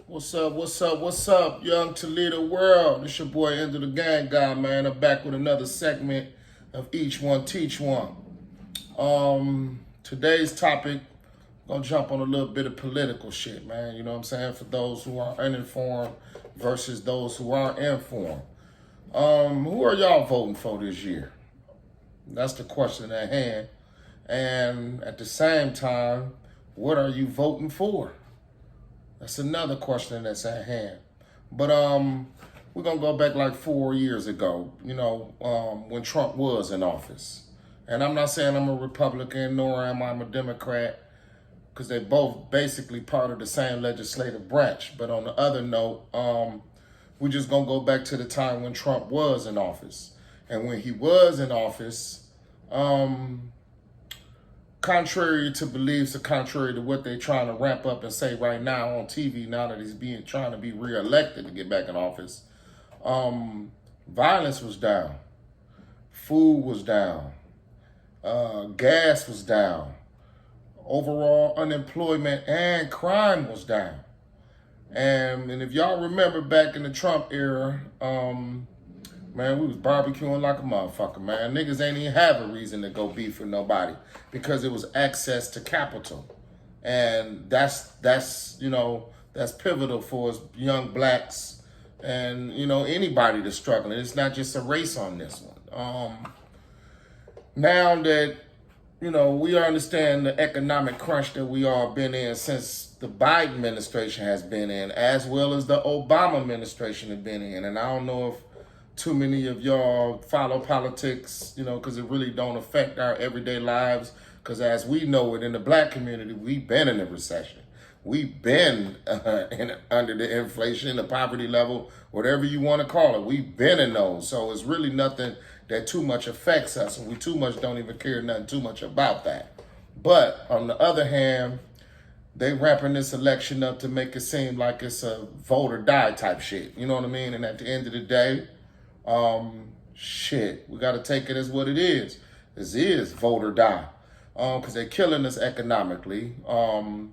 What's up? What's up? What's up, young Toledo world? It's your boy End of the Gang guy, man. I'm back with another segment of Each One Teach One. Today's topic, gonna jump on a little bit of political shit, man. You know what I'm saying? For those who are uninformed versus those who are informed. Who are y'all voting for this year? That's the question at hand. And at the same time, what are you voting for? That's another question that's at hand. But we're gonna go back like 4 years ago, when Trump was in office. And I'm not saying I'm a Republican nor am I a Democrat, because they're both basically part of the same legislative branch. But on the other note, we're just gonna go back to the time when Trump was in office. And when he was in office, contrary to beliefs or contrary to what they're trying to ramp up and say right now on TV, now that he's trying to be reelected to get back in office, violence was down, food was down, gas was down, overall unemployment and crime was down. And if y'all remember back in the Trump era, man, we was barbecuing like a motherfucker, man. Niggas ain't even have a reason to go beef with nobody because it was access to capital. And that's pivotal for us young blacks and, anybody that's struggling. It's not just a race on this one. Now that, we understand the economic crunch that we all been in since the Biden administration has been in, as well as the Obama administration has been in. And I don't know if too many of y'all follow politics, because it really don't affect our everyday lives. Because as we know it in the black community, we've been in a recession. We've been under the inflation, the poverty level, whatever you want to call it. We've been in those. So it's really nothing that too much affects us. And we too much don't even care nothing too much about that. But on the other hand, they ramping this election up to make it seem like it's a vote or die type shit. You know what I mean? And at the end of the day, we got to take it as what it is. This is vote or die. Because they're killing us economically. Man,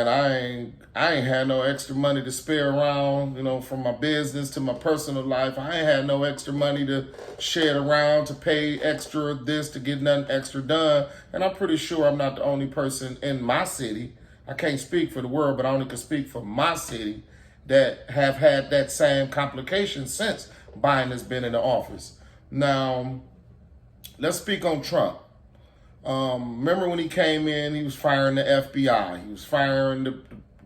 I ain't had no extra money to spare around, from my business to my personal life. I ain't had no extra money to shed around to pay extra this to get nothing extra done. And I'm pretty sure I'm not the only person in my city. I can't speak for the world, but I only can speak for my city that have had that same complication since Biden has been in the office. Now, let's speak on Trump. Remember when he came in, he was firing the FBI. He was firing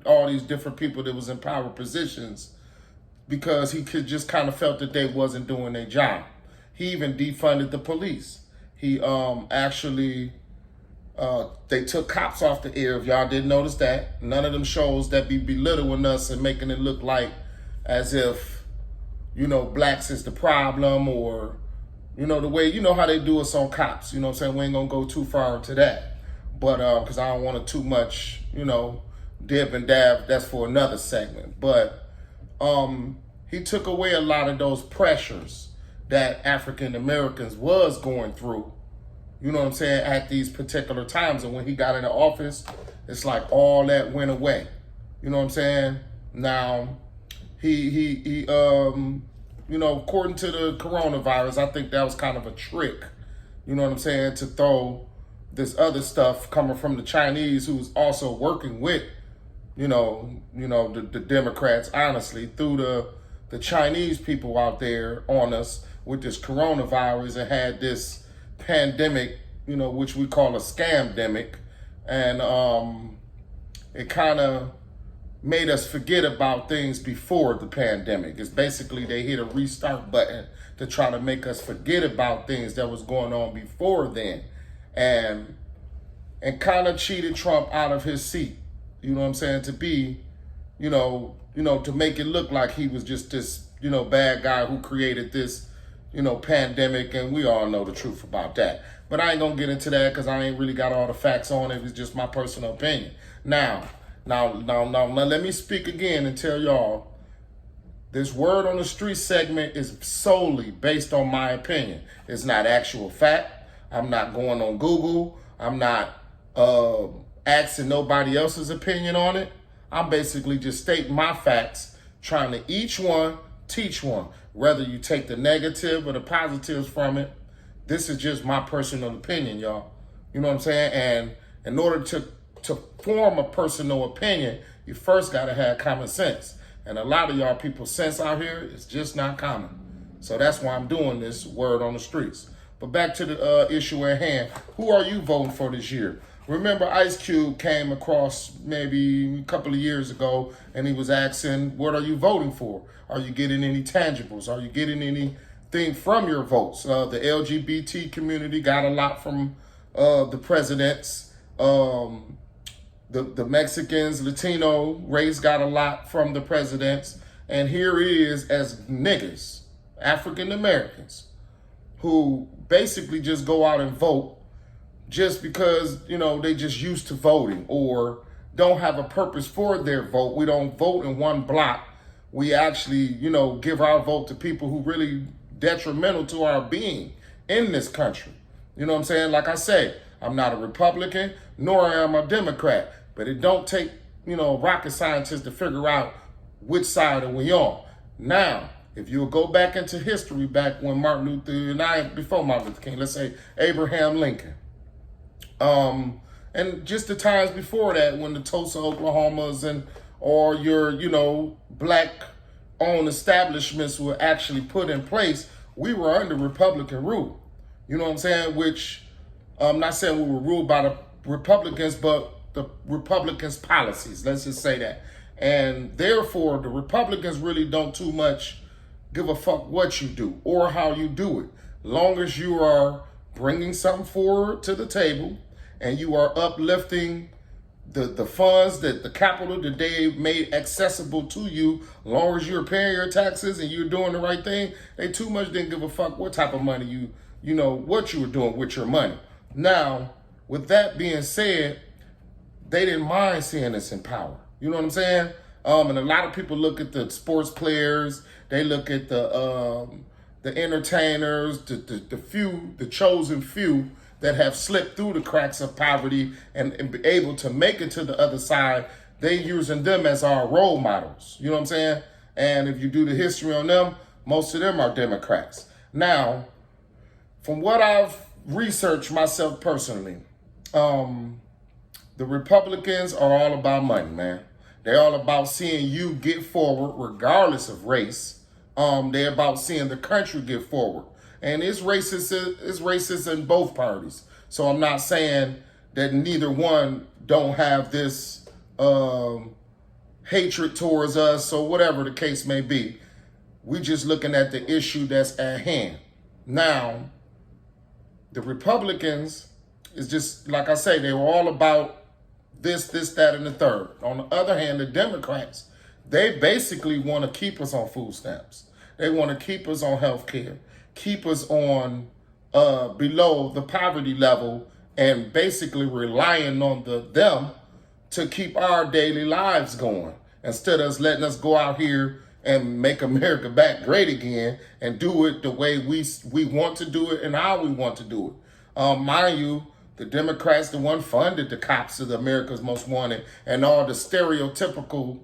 all these different people that was in power positions because he could just kind of felt that they wasn't doing their job. He even defunded the police. He they took cops off the air, if y'all didn't notice that. None of them shows that be belittling us and making it look like as if, blacks is the problem or, the way, how they do us on cops. You know what I'm saying? We ain't going to go too far into that. But, because I don't want to too much, dib and dab. That's for another segment. But he took away a lot of those pressures that African Americans was going through. You know what I'm saying, at these particular times. And when he got into office, it's like all that went away. You know what I'm saying? Now, he according to the coronavirus, I think that was kind of a trick. You know what I'm saying? To throw this other stuff coming from the Chinese, who's also working with, the Democrats, honestly, through the Chinese people out there on us with this coronavirus and had this pandemic, which we call a scamdemic, and it kind of made us forget about things before the pandemic. It's basically they hit a restart button to try to make us forget about things that was going on before then, and kind of cheated Trump out of his seat. You know what I'm saying? To be, to make it look like he was just this, bad guy who created this pandemic, and we all know the truth about that. But I ain't gonna get into that because I ain't really got all the facts on it. It's just my personal opinion. Now, let me speak again and tell y'all, this word on the street segment is solely based on my opinion. It's not actual fact. I'm not going on Google. I'm not asking nobody else's opinion on it. I'm basically just stating my facts, trying to each one teach one. Whether you take the negative or the positives from it, this is just my personal opinion, y'all. You know what I'm saying? And in order to form a personal opinion, you first got to have common sense. And a lot of y'all people sense out here is just not common. So that's why I'm doing this word on the streets. But back to the issue at hand. Who are you voting for this year? Remember, Ice Cube came across maybe a couple of years ago, and he was asking, what are you voting for? Are you getting any tangibles? Are you getting anything from your votes? The LGBT community got a lot from the presidents. The Mexicans, Latino race got a lot from the presidents. And here it is as niggas, African Americans, who basically just go out and vote just because, you know, they just used to voting or don't have a purpose for their vote. We don't vote in one block. We actually, you know, give our vote to people who really detrimental to our being in this country. You know what I'm saying? Like I say, I'm not a Republican, nor am I a Democrat. But it don't take, you know, rocket scientists to figure out which side are we on. Now, if you'll go back into history, back when before Martin Luther King, let's say Abraham Lincoln. And just the times before that, when the Tulsa, Oklahomas or your, you know, black-owned establishments were actually put in place, we were under Republican rule. You know what I'm saying? Which, I'm not saying we were ruled by the Republicans, but the Republicans' policies, let's just say that. And therefore, the Republicans really don't too much give a fuck what you do or how you do it. Long as you are bringing something forward to the table and you are uplifting the funds, that the capital that they made accessible to you, long as you're paying your taxes and you're doing the right thing, they too much didn't give a fuck what type of money you know, what you were doing with your money. Now, with that being said, they didn't mind seeing us in power. You know what I'm saying? And a lot of people look at the sports players, they look at the entertainers, the chosen few that have slipped through the cracks of poverty and be able to make it to the other side. They using them as our role models. You know what I'm saying? And if you do the history on them, most of them are Democrats. Now, from what I've researched myself personally, the Republicans are all about money, man. They're all about seeing you get forward regardless of race. They're about seeing the country get forward. And it's racist in both parties. So I'm not saying that neither one don't have this hatred towards us or whatever the case may be. We just looking at the issue that's at hand. Now, the Republicans is just, like I say, they were all about this, that, and the third. On the other hand, the Democrats, they basically want to keep us on food stamps. They want to keep us on health care, keep us on below the poverty level, and basically relying on them to keep our daily lives going, instead of us letting us go out here and make America back great again and do it the way we want to do it and how we want to do it. Mind you, the Democrats, the one funded the cops of America's Most Wanted and all the stereotypical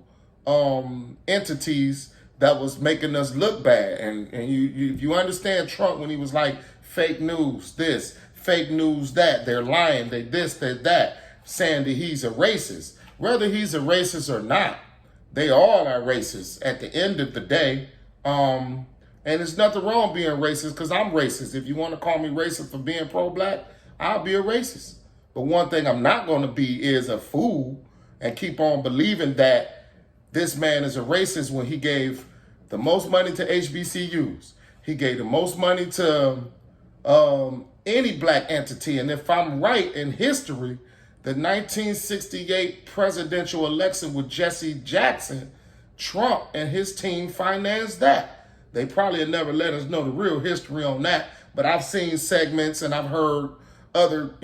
entities that was making us look bad. And if you understand Trump when he was like, fake news this, fake news that, they're lying, they this, they that, saying that he's a racist. Whether he's a racist or not, they all are racist at the end of the day. And there's nothing wrong being racist, because I'm racist. If you want to call me racist for being pro-black, I'll be a racist. But one thing I'm not going to be is a fool and keep on believing that this man is a racist when he gave the most money to HBCUs. He gave the most money to any black entity. And if I'm right in history, the 1968 presidential election with Jesse Jackson, Trump and his team financed that. They probably had never let us know the real history on that, but I've seen segments and I've heard other,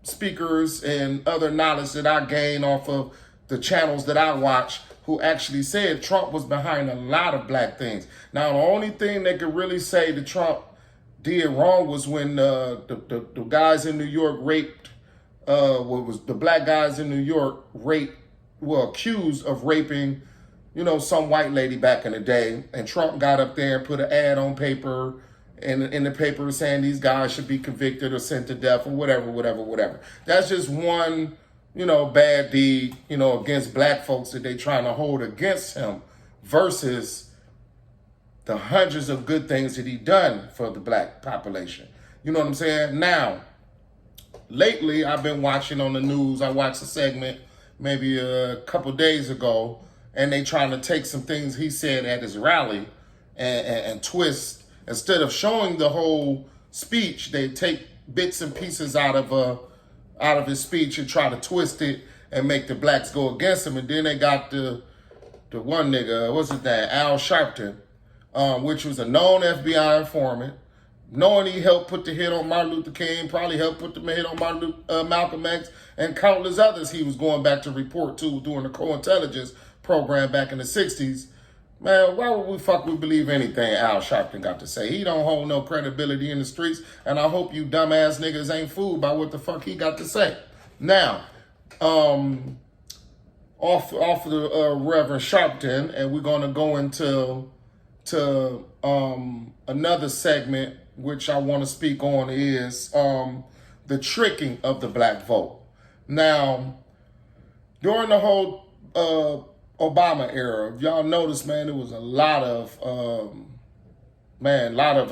speakers and other knowledge that I gain off of the channels that I watch, who actually said Trump was behind a lot of black things. Now, the only thing they could really say that Trump did wrong was when the guys in New York raped, the black guys in New York raped were accused of raping, some white lady back in the day. And Trump got up there and put an ad on paper, and in the paper saying these guys should be convicted or sent to death or whatever. That's just one, bad deed, against black folks that they trying to hold against him versus the hundreds of good things that he done for the black population. You know what I'm saying? Now, lately, I've been watching on the news. I watched a segment maybe a couple days ago, and they trying to take some things he said at his rally and twist. Instead of showing the whole speech, they take bits and pieces out of his speech and try to twist it and make the blacks go against him. And then they got the one nigga, what's his name, Al Sharpton, which was a known FBI informant, knowing he helped put the hit on Martin Luther King, probably helped put the hit on Malcolm X, and countless others he was going back to report to during the co-intelligence program back in the 60s. Man, why would we believe anything Al Sharpton got to say? He don't hold no credibility in the streets, and I hope you dumbass niggas ain't fooled by what the fuck he got to say. Now, off of the Reverend Sharpton, and we're gonna go into another segment which I want to speak on is the tricking of the black vote. Now, during the whole Obama era, if y'all notice, man, there was a lot of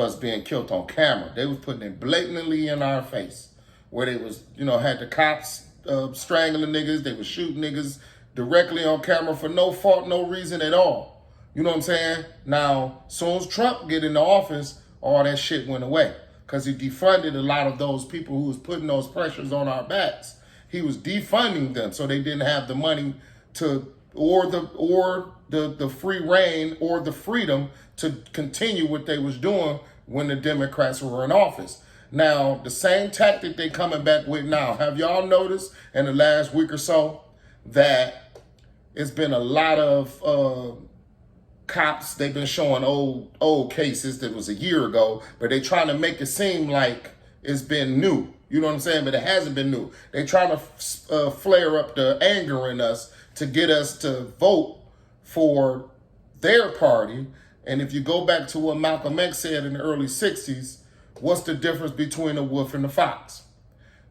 us being killed on camera. They was putting it blatantly in our face, where they was, had the cops strangling niggas, they was shooting niggas directly on camera for no fault, no reason at all. You know what I'm saying? Now, as soon as Trump get into office, all that shit went away because he defunded a lot of those people who was putting those pressures on our backs. He was defunding them so they didn't have the money to or the free reign or the freedom to continue what they was doing when the Democrats were in office. Now, the same tactic they coming back with now. Have y'all noticed in the last week or so that it's been a lot of cops, they've been showing old cases that was a year ago, but they trying to make it seem like it's been new. You know what I'm saying? But it hasn't been new. They trying to flare up the anger in us to get us to vote for their party. And if you go back to what Malcolm X said in the early 60s, what's the difference between a wolf and a fox?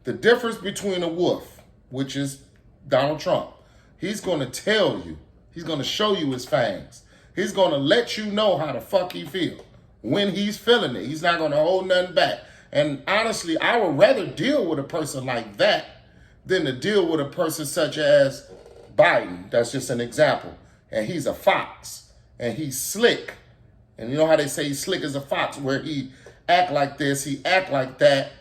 The difference between a wolf, which is Donald Trump, he's going to tell you, he's going to show you his fangs. He's going to let you know how the fuck he feel when he's feeling it. He's not going to hold nothing back. And honestly, I would rather deal with a person like that than to deal with a person such as Biden. That's just an example. And he's a fox. And he's slick. And you know how they say he's slick as a fox, where he act like this, he act like that,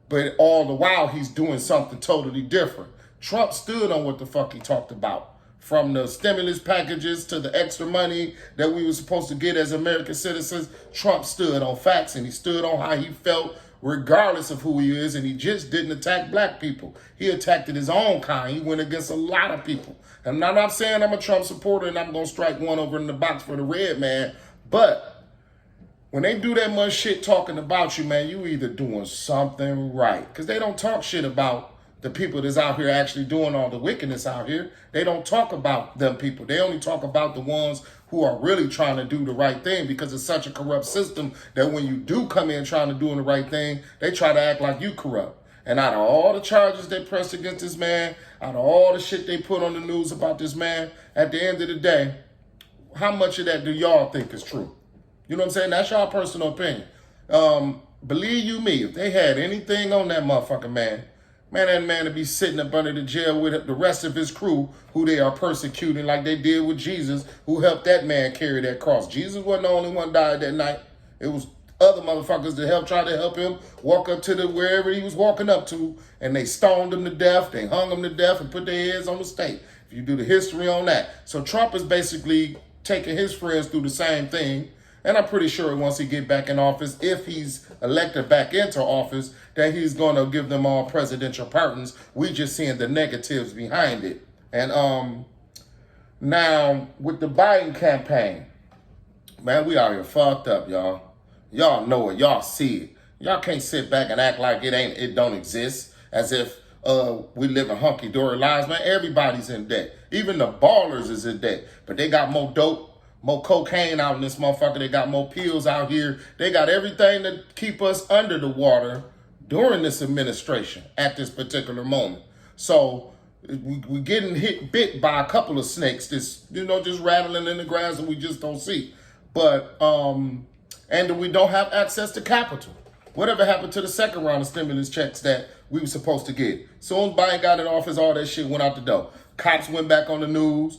but all the while he's doing something totally different. Trump stood on what the fuck he talked about. From the stimulus packages to the extra money that we were supposed to get as American citizens, Trump stood on facts, and he stood on how he felt regardless of who he is, and he just didn't attack black people. He attacked his own kind. He went against a lot of people. And I'm not saying I'm a Trump supporter and I'm going to strike one over in the box for the red man, but when they do that much shit talking about you, man, you either doing something right. Because they don't talk shit about the people that's out here actually doing all the wickedness out here. They don't talk about them people. They only talk about the ones who are really trying to do the right thing, because it's such a corrupt system that when you do come in trying to do the right thing, they try to act like you corrupt. And out of all the charges they pressed against this man, out of all the shit they put on the news about this man, at the end of the day, how much of that do y'all think is true? You know what I'm saying? That's y'all personal opinion. Believe you me, if they had anything on that motherfucking man, that man would be sitting up under the jail with the rest of his crew who they are persecuting like they did with Jesus, who helped that man carry that cross. Jesus wasn't the only one died that night. It was other motherfuckers that tried to help him walk up to wherever he was walking up to, and they stoned him to death, they hung him to death, and put their heads on the stake. If you do the history on that. So Trump is basically taking his friends through the same thing. And I'm pretty sure once he get back in office, if he's elected back into office, that he's going to give them all presidential pardons. We just seeing the negatives behind it. And now with the Biden campaign, man, we out here fucked up, y'all. Y'all know it. Y'all see it. Y'all can't sit back and act like it don't exist, as if We live in hunky-dory lives, man. Everybody's in debt. Even the ballers is in debt. But they got more dope, more cocaine out in this motherfucker. They got more pills out here. They got everything to keep us under the water during this administration at this particular moment. So we getting bit by a couple of snakes just rattling in the grass, and we just don't see. But and we don't have access to capital. Whatever happened to the second round of stimulus checks that we were supposed to get? Soon as Biden got in office, all that shit went out the door. Cops went back on the news.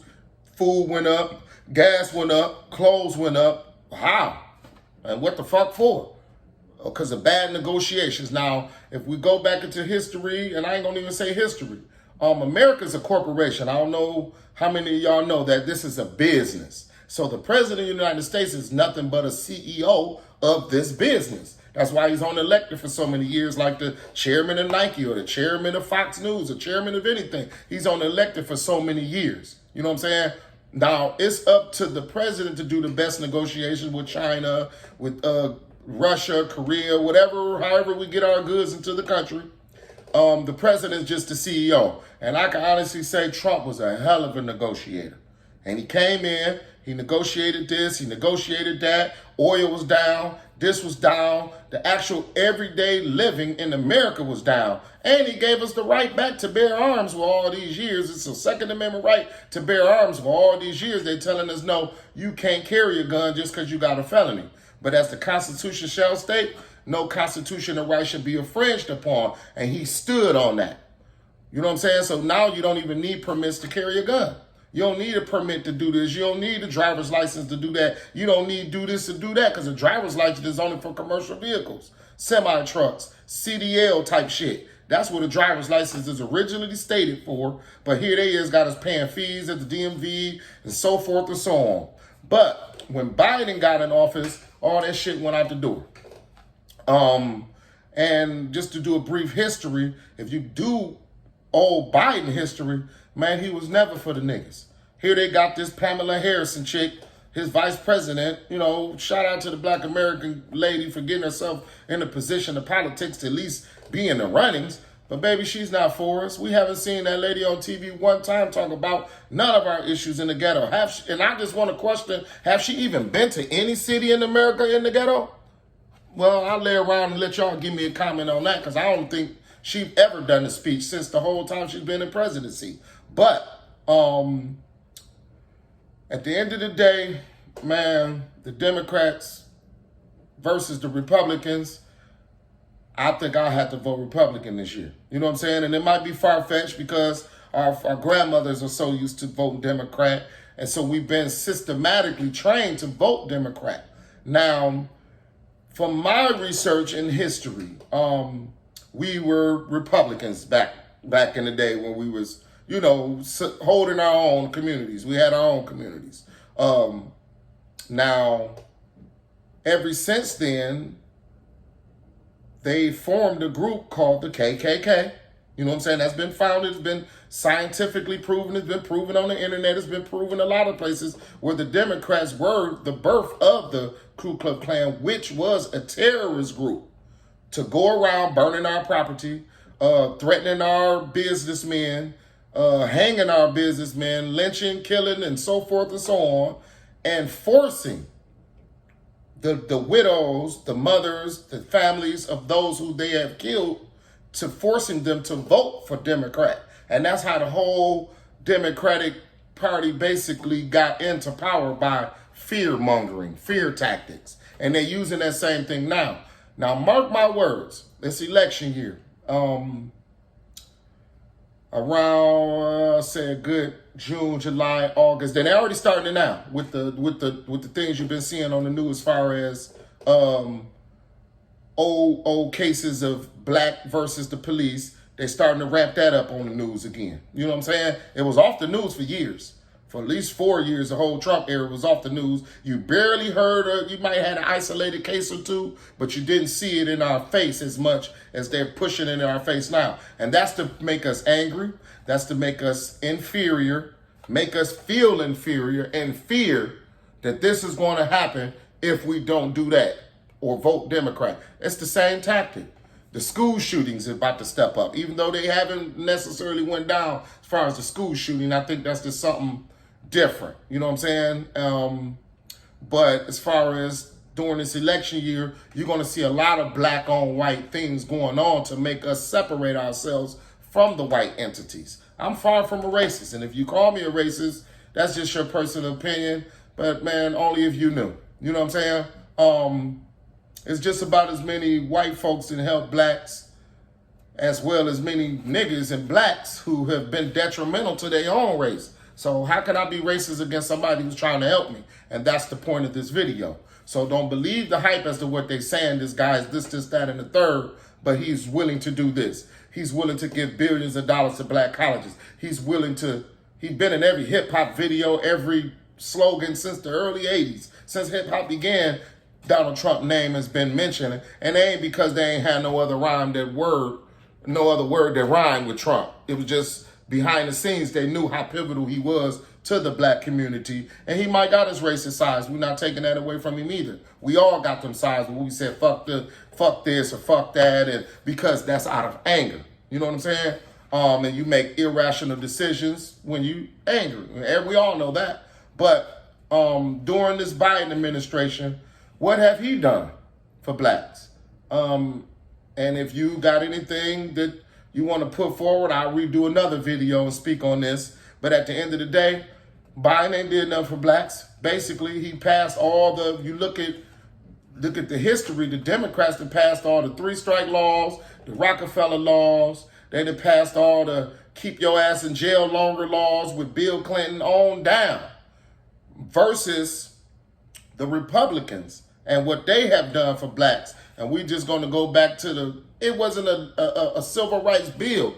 Food went up. Gas went up. Clothes went up. How? And what the fuck for? Because of bad negotiations. Now, if we go back into history, and I ain't gonna even say history, America's a corporation. I don't know how many of y'all know that this is a business. So the president of the United States is nothing but a CEO of this business. That's why he's only elected for so many years, like the chairman of Nike or the chairman of Fox News or chairman of anything. He's only elected for so many years. You know what I'm saying? Now, it's up to the president to do the best negotiations with China, with Russia, Korea, whatever, however we get our goods into the country. The president's just the CEO. And I can honestly say Trump was a hell of a negotiator. And he came in, he negotiated this, he negotiated that. Oil was down, this was down. The actual everyday living in America was down. And he gave us the right back to bear arms for all these years. It's a Second Amendment right to bear arms for all these years. They're telling us, no, you can't carry a gun just because you got a felony. But as the Constitution shall state, no constitutional right should be infringed upon. And he stood on that. You know what I'm saying? So now you don't even need permits to carry a gun. You don't need a permit to do this. You don't need a driver's license to do that. You don't need to do this and do that because a driver's license is only for commercial vehicles, semi-trucks, CDL type shit. That's what a driver's license is originally stated for. But here they is got us paying fees at the DMV and so forth and so on. But when Biden got in office, all that shit went out the door. And just to do a brief history, if you do old Biden history, man, he was never for the niggas. Here they got this Pamela Harrison chick, his vice president. Shout out to the black American lady for getting herself in a position of politics to at least be in the runnings. But baby, she's not for us. We haven't seen that lady on TV one time talk about none of our issues in the ghetto. And I just want to question, have she even been to any city in America in the ghetto? Well, I'll lay around and let y'all give me a comment on that because I don't think she's ever done a speech since the whole time she's been in presidency. But at the end of the day, man, the Democrats versus the Republicans, I think I'll have to vote Republican this year. You know what I'm saying? And it might be far-fetched because our grandmothers are so used to voting Democrat. And so we've been systematically trained to vote Democrat. Now, from my research in history, we were Republicans back in the day when we was, holding our own communities. We had our own communities. Now, ever since then, they formed a group called the KKK. You know what I'm saying? That's been founded. It's been scientifically proven. It's been proven on the internet. It's been proven a lot of places where the Democrats were the birth of the Ku Klux Klan, which was a terrorist group to go around burning our property, threatening our businessmen, hanging our businessmen, lynching, killing, and so forth and so on, and forcing the widows, the mothers, the families of those who they have killed, to forcing them to vote for Democrat. And that's how the whole Democratic Party basically got into power, by fear mongering, fear tactics. And they're using that same thing now. Now, mark my words, this election year, around say a good June, July, August. Then they're already starting it now with the things you've been seeing on the news as far as old cases of black versus the police. They're starting to ramp that up on the news again. You know what I'm saying? It was off the news for years. For at least 4 years, the whole Trump era was off the news. You barely heard, you might have had an isolated case or two, but you didn't see it in our face as much as they're pushing it in our face now. And that's to make us angry. That's to make us inferior, make us feel inferior and fear that this is going to happen if we don't do that or vote Democrat. It's the same tactic. The school shootings are about to step up, even though they haven't necessarily went down as far as the school shooting. I think that's just something different. You know what I'm saying? But as far as during this election year, you're going to see a lot of black on white things going on to make us separate ourselves from the white entities. I'm far from a racist, and if you call me a racist, that's just your personal opinion. But man, only if you knew. You know what I'm saying? It's just about as many white folks that help blacks as well as many niggas and blacks who have been detrimental to their own race. So how can I be racist against somebody who's trying to help me? And that's the point of this video. So don't believe the hype as to what they're saying. This guy's this, that, and the third, but he's willing to do this. He's willing to give billions of dollars to black colleges. He's been in every hip hop video, every slogan since the early 80s. Since hip hop began, Donald Trump's name has been mentioned, and it ain't because they ain't had no other word that rhymed with Trump. It was just behind the scenes, they knew how pivotal he was to the black community, and he might got his racist sides. We're not taking that away from him either. We all got them sides where we said fuck this or fuck that, and because that's out of anger. You know what I'm saying? And you make irrational decisions when you angry. And we all know that. But during this Biden administration, what have he done for blacks? And if you got anything that you want to put forward, I'll redo another video and speak on this. But at the end of the day, Biden ain't did nothing for blacks. Basically, he passed you look at the history, the Democrats that passed all the 3-strike laws, the Rockefeller laws, they done passed all the keep your ass in jail longer laws with Bill Clinton on down, versus the Republicans and what they have done for blacks. And we just going to go back to it wasn't a civil rights bill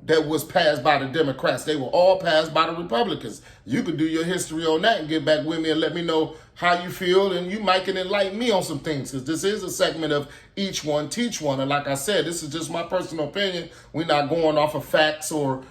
that was passed by the Democrats. They were all passed by the Republicans. You could do your history on that and get back with me and let me know how you feel, and you might can enlighten me on some things, because this is a segment of each one teach one. And like I said, this is just my personal opinion. We're not going off of facts or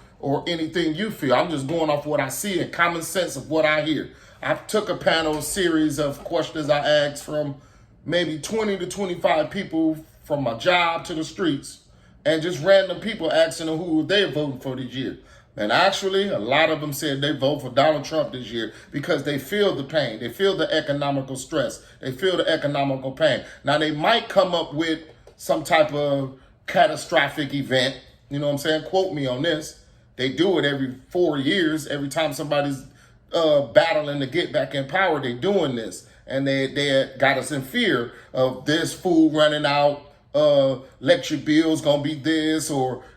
anything you feel. I'm just going off what I see and common sense of what I hear. I took a panel series of questions I asked from maybe 20 to 25 people from my job to the streets, and just random people asking them who they're voting for this year. And actually, a lot of them said they vote for Donald Trump this year because they feel the pain. They feel the economical stress. They feel the economical pain. Now, they might come up with some type of catastrophic event. You know what I'm saying? Quote me on this. They do it every 4 years. Every time somebody's battling to get back in power, they doing this. And they got us in fear of this food running out, electric bills gonna be this,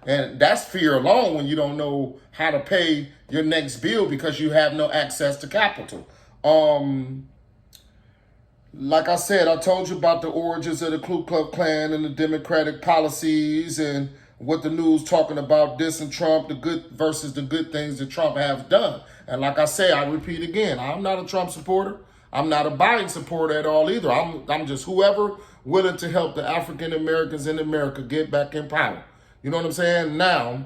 and that's fear alone when you don't know how to pay your next bill because you have no access to capital. Like I said, I told you about the origins of the Ku Klux Klan and the Democratic policies and what the news talking about dissing Trump, the good versus the good things that Trump has done. And like I say, I repeat again, I'm not a Trump supporter. I'm not a Biden supporter at all either. I'm just whoever willing to help the African Americans in America get back in power. You know what I'm saying? Now,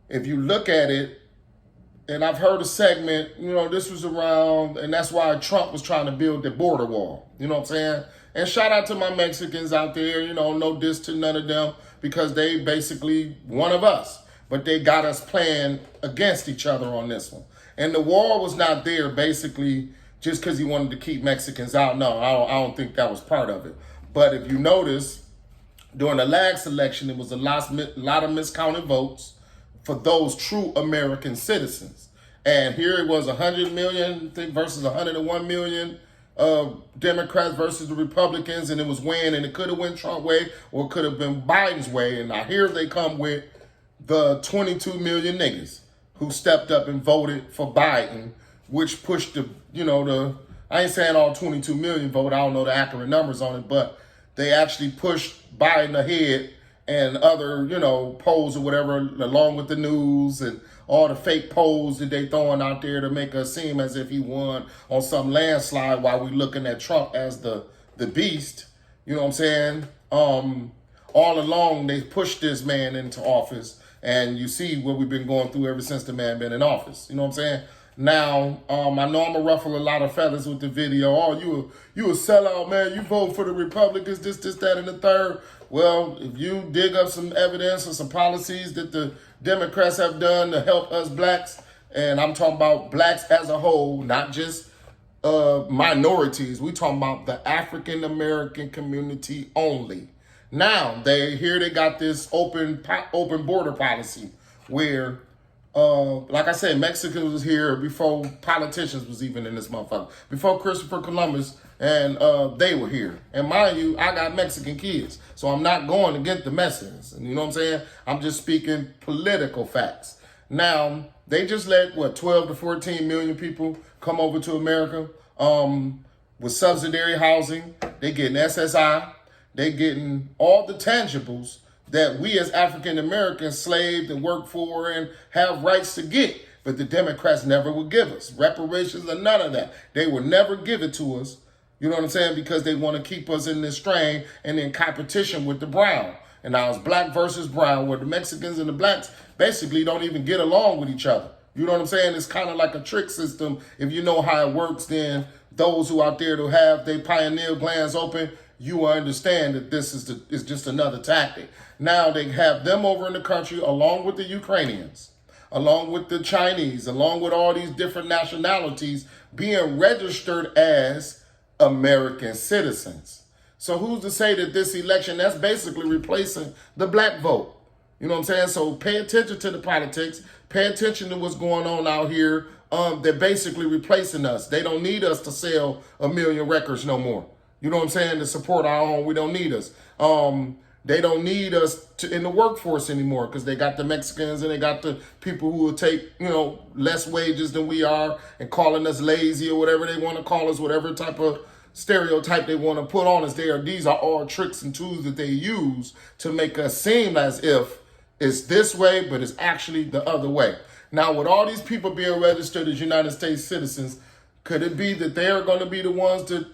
if you look at it, and I've heard a segment, this was around, and that's why Trump was trying to build the border wall. You know what I'm saying? And shout out to my Mexicans out there, no diss to none of them, because they basically one of us. But they got us playing against each other on this one. And the wall was not there basically just because he wanted to keep Mexicans out. No, I don't think that was part of it. But if you notice, during the last election, it was a lot of miscounted votes for those true American citizens. And here it was 100 million, I think, versus 101 million Democrats versus the Republicans, and it was weighing, and it could have went Trump's way or it could have been Biden's way. And now here they come with the 22 million niggas who stepped up and voted for Biden, which pushed I ain't saying all 22 million vote, I don't know the accurate numbers on it, but they actually pushed Biden ahead, and other, polls or whatever, along with the news and all the fake polls that they throwing out there to make us seem as if he won on some landslide while we looking at Trump as the beast. You know what I'm saying? All along, they pushed this man into office, and you see what we've been going through ever since the man been in office. You know what I'm saying? Now, I know I'm gonna ruffle a lot of feathers with the video. Oh, you a sellout, man. You vote for the Republicans, this, that, and the third. Well, if you dig up some evidence or some policies that the Democrats have done to help us blacks, and I'm talking about blacks as a whole, not just minorities. We talking about the African American community only. Now they got this open border policy where, like I said, Mexicans was here before politicians was even in this motherfucker. Before Christopher Columbus and they were here. And mind you, I got Mexican kids, so I'm not going to get the Mexicans. And you know what I'm saying? I'm just speaking political facts. Now they just let 12 to 14 million people come over to America with subsidiary housing. They getting SSI. They getting all the tangibles that we as African Americans slaved and worked for and have rights to get. But the Democrats never would give us reparations or none of that. They would never give it to us. You know what I'm saying? Because they want to keep us in this strain and in competition with the brown. And now it's black versus brown, where the Mexicans and the blacks basically don't even get along with each other. You know what I'm saying? It's kind of like a trick system. If you know how it works, then those who out there who have their pineal glands open, you will understand that this is just another tactic. Now they have them over in the country along with the Ukrainians, along with the Chinese, along with all these different nationalities being registered as American citizens. So who's to say that this election, that's basically replacing the black vote? You know what I'm saying? So pay attention to the politics. Pay attention to what's going on out here. They're basically replacing us. They don't need us to sell 1 million records no more. You know what I'm saying? To support our own, we don't need us. They don't need us in the workforce anymore because they got the Mexicans and they got the people who will take, less wages than we are and calling us lazy or whatever they want to call us, whatever type of stereotype they want to put on us there. These are all tricks and tools that they use to make us seem as if it's this way, but it's actually the other way. Now, with all these people being registered as United States citizens, could it be that they are going to be the ones to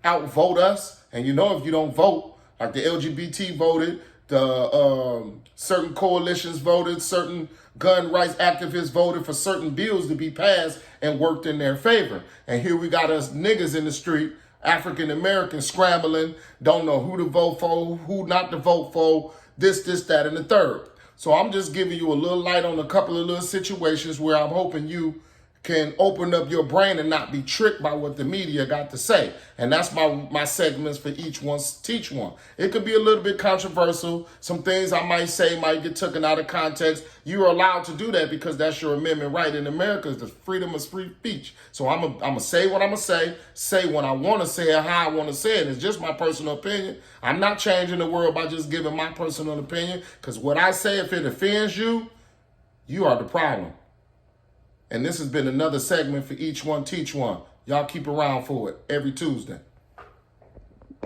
outvote us? And if you don't vote, like the LGBT voted, the certain coalitions voted, certain gun rights activists voted for certain bills to be passed and worked in their favor. And here we got us niggas in the street, African Americans scrambling, don't know who to vote for, who not to vote for, this, that, and the third. So I'm just giving you a little light on a couple of little situations where I'm hoping you can open up your brain and not be tricked by what the media got to say. And that's my segments for each one, teach one. It could be a little bit controversial. Some things I might say might get taken out of context. You're allowed to do that because that's your amendment right in America, is the freedom of free speech. So I'm going to say what I'm going to say when I want to say it, how I want to say it. It's just my personal opinion. I'm not changing the world by just giving my personal opinion, because what I say, if it offends you, you are the problem. And this has been another segment for Each One Teach One. Y'all keep around for it every Tuesday.